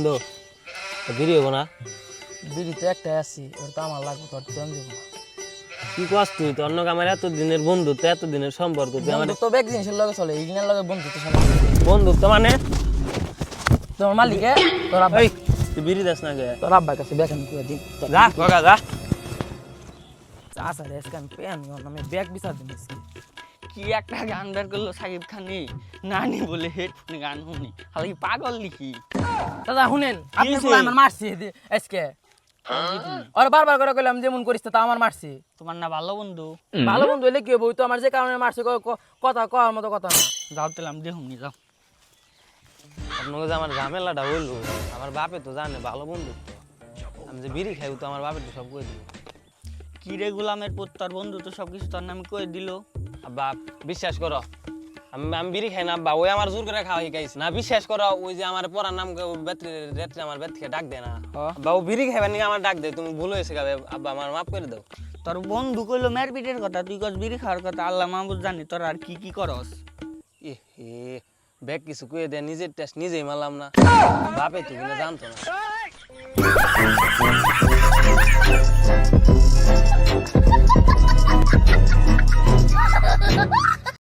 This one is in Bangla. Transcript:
বন্ধু বিড়ি হবো না? বিড়ি তো একটাই আছি, ওর তো আমার লাগবে, তোর তো দেবো না। কি কস তুই? তোর নক আমার এতদিনের বন্ধুত্ব, এতদিনের সম্পর্ক, তুই আমার বন্ধু তো ব্যাগ জিনিসের লগে চলে, এই দিনের লগে বন্ধু তো চলে। বন্ধুত্ব মানে? তোমার মালিকে তোর আব্বা, এই তুই বিড়ি দাস না গে? তোর আব্বার কাছে ব্যাগ আমি করে দিন। যা গগা যা। আচ্ছা রে, আজকে আমি পেন আমি ব্যাগ বিচার দিন। কি একটা গান বের করলো সাকিব খানি, নানি বলে হেডফোনে গান শুনি, হালাকি পাগল লিখি। দাদা শুনেন, আপনি হয়েছে? বলে আমার মারছি আজকে, আর বারবার করে কইলাম যেমন করিস তা আমার মারছি। তোমার না ভালো বন্ধু? ভালো বন্ধু হইলে কি হবো, তো আমার যে কারণে মারছে কথা কওয়ার মতো কথা না। যাও তেলাম দেখুন যাও। আপনাকে যে আমার ঝামেলাটা হইলো, আমার বাপে তো জানে ভালো বন্ধু, আমি যে বিড়ি খাই তো আমার বাপে তো সব কই দিল। কি রে গোলামের পুত, তোর বন্ধু তো সবকিছু তোর নামে কয়ে দিল। আব্বা বিশ্বাস করো, আমি বিড়ি খাই না আব্বা, ওই আমার জোর করে খাওয়া শিখাইছে না। বিশ্বাস করো, ওই যে আমার পড়ার নাম রাত্রে আমার বেদ থেকে ডাক দেয় না আব্বা, ও বিড়ি খাইবার নাকি আমার ডাক দেয়, তুমি ভুল হয়েছে গাবে আব্বা, আমার মাফ করে দাও। তোর বন্ধু কইলো মারপিটের কথা, তুই কস বিড়ি খাওয়ার কথা, আল্লাহ মাহবুব জানি তোর আর কি কি করস। এ ব্যাগ কিছু কয়ে দেয়, নিজের টেস্ট নিজেই মারলাম না, বাপে তো কিনা জানতো না।